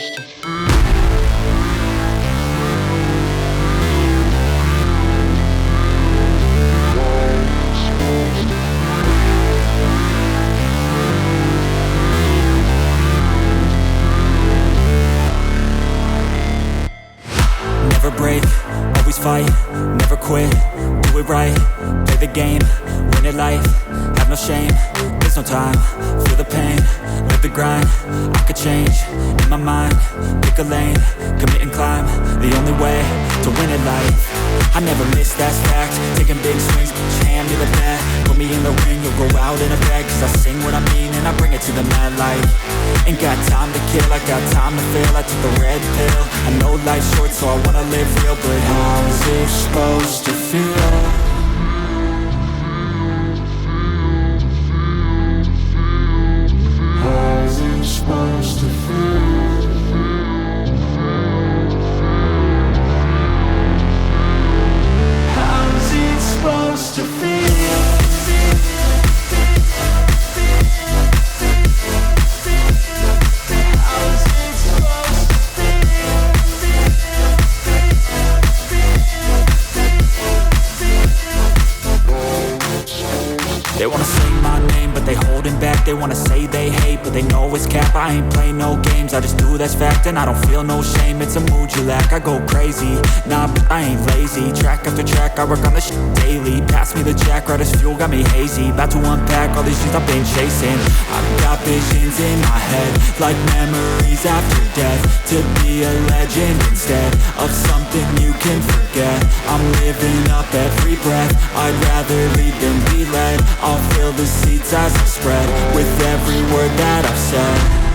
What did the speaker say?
Never break, always fight, never quit, do it right, play the game, win it life, have no shame, there's no time, feel the pain, live the grind, I could change, in my mind, pick a lane, commit and climb, the only way to win it life, I never miss, that's fact, taking big swings, put your hand to the bat, put me in the ring, you'll go out in a bag, cause I sing what I mean and I bring it to the mad light, ain't got time to kill, I got time to feel, I took the red pill, I know life's short so I wanna live real, but how's it supposed to feel? How's it supposed to feel? How's it supposed to feel? They wanna say my name, but they holding back. They wanna say they hate, but they know it's cap. I ain't play no games, I just do that's fact. And I don't feel no shame, it's a mood you lack. I go crazy, nah, but I ain't lazy. Track after track, I work on this shit daily. Pass me the jack, right as fuel, got me hazy. About to unpack all these things I've been chasing. I've got visions in my head, like memories after death. To be a legend instead of something you can forget. I'm living up every breath, I'd rather lead than be led. I'll fill the seats as I spread with every word that I've said.